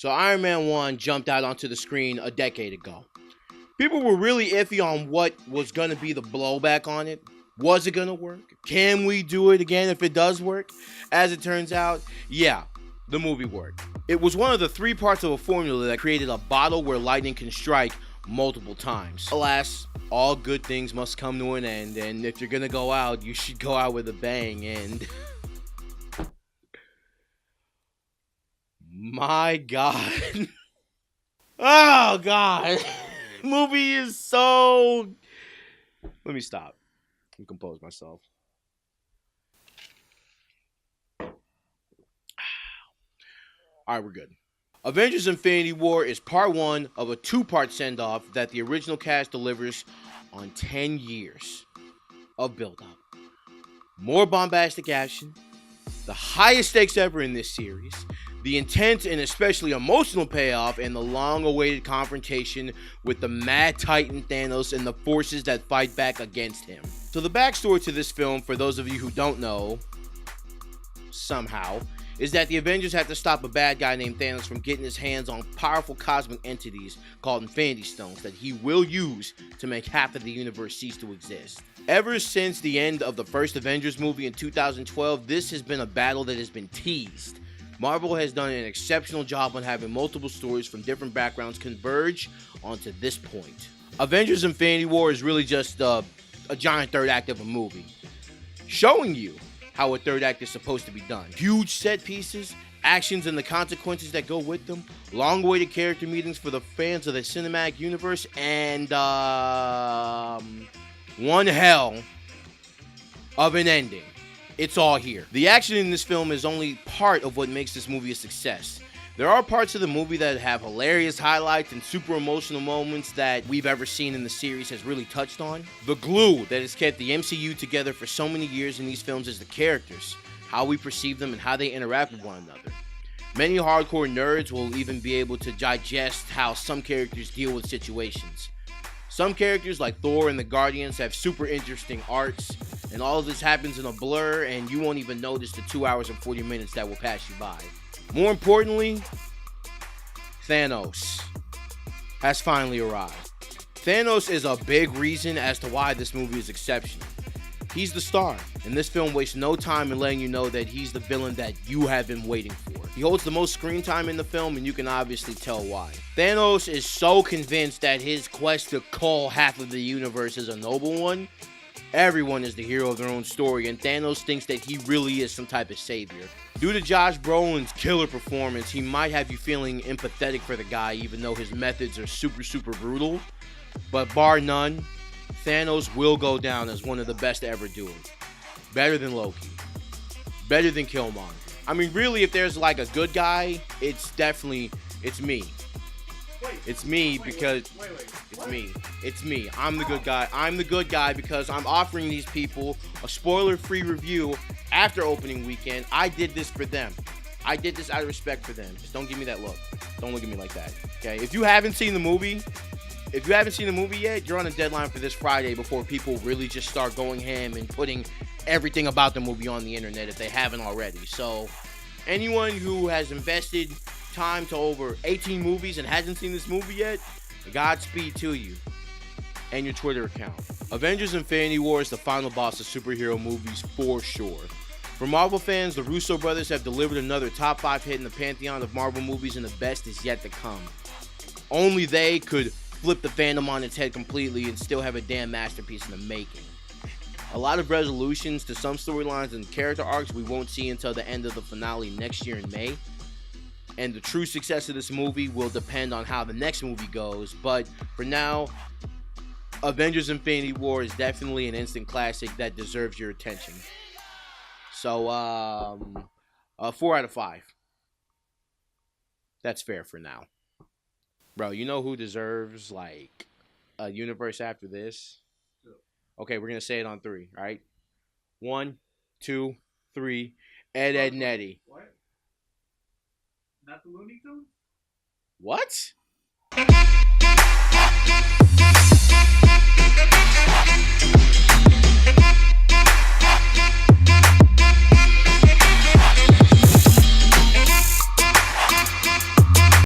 So Iron Man 1 jumped out onto the screen a decade ago. People were really iffy on what was going to be the blowback on it. Was it going to work? Can we do it again if it does work? As it turns out, yeah, the movie worked. It was one of the 3 parts of a formula that created a bottle where lightning can strike multiple times. Alas, all good things must come to an end, and if you're going to go out, you should go out with a bang, and... My God. Oh, God. Movie is so... Let me stop and compose myself. Alright, we're good. Avengers Infinity War is part 1 of a 2-part send-off that the original cast delivers on 10 years of build-up. More bombastic action, the highest stakes ever in this series, the intense and especially emotional payoff, and the long-awaited confrontation with the Mad Titan Thanos and the forces that fight back against him. So the backstory to this film, for those of you who don't know, somehow, is that the Avengers have to stop a bad guy named Thanos from getting his hands on powerful cosmic entities called Infinity Stones that he will use to make half of the universe cease to exist. Ever since the end of the first Avengers movie in 2012, this has been a battle that has been teased. Marvel has done an exceptional job on having multiple stories from different backgrounds converge onto this point. Avengers Infinity War is really just a giant third act of a movie, showing you how a third act is supposed to be done. Huge set pieces, actions and the consequences that go with them, long-awaited character meetings for the fans of the cinematic universe, and one hell of an ending. It's all here. The action in this film is only part of what makes this movie a success. There are parts of the movie that have hilarious highlights and super emotional moments that we've ever seen in the series has really touched on. The glue that has kept the MCU together for so many years in these films is the characters, how we perceive them, and how they interact with one another. Many hardcore nerds will even be able to digest how some characters deal with situations. Some characters like Thor and the Guardians have super interesting arcs, and all of this happens in a blur and you won't even notice the 2 hours and 40 minutes that will pass you by. More importantly, Thanos has finally arrived. Thanos is a big reason as to why this movie is exceptional. He's the star, and this film wastes no time in letting you know that he's the villain that you have been waiting for. He holds the most screen time in the film, and you can obviously tell why. Thanos is so convinced that his quest to cull half of the universe is a noble one. Everyone is the hero of their own story, and Thanos thinks that he really is some type of savior. Due to Josh Brolin's killer performance, he might have you feeling empathetic for the guy, even though his methods are super brutal. But bar none, Thanos will go down as one of the best to ever do it. Better than Loki. Better than Killmonger. I mean, really, if there's like a good guy, it's me. It's me because it's me. It's me. I'm the good guy. I'm the good guy because I'm offering these people a spoiler-free review after opening weekend. I did this for them. I did this out of respect for them. Just don't give me that look. Don't look at me like that. Okay? If you haven't seen the movie yet, you're on a deadline for this Friday before people really just start going ham and putting everything about the movie on the internet if they haven't already. So, anyone who has invested time to over 18 movies and hasn't seen this movie yet, Godspeed to you and your Twitter account. Avengers Infinity War is the final boss of superhero movies for sure. For Marvel fans, the Russo brothers have delivered another top 5 hit in the pantheon of Marvel movies, and the best is yet to come. Only they could flip the fandom on its head completely and still have a damn masterpiece in the making. A lot of resolutions to some storylines and character arcs we won't see until the end of the finale next year in May. And the true success of this movie will depend on how the next movie goes. But for now, Avengers Infinity War is definitely an instant classic that deserves your attention. So, 4 out of 5. That's fair for now. Bro, you know who deserves, like, a universe after this? Okay, we're going to say it on 3, all right? 1, 2, 3. Ed, Edd, and Eddy. What? Not the Looney Tunes? What?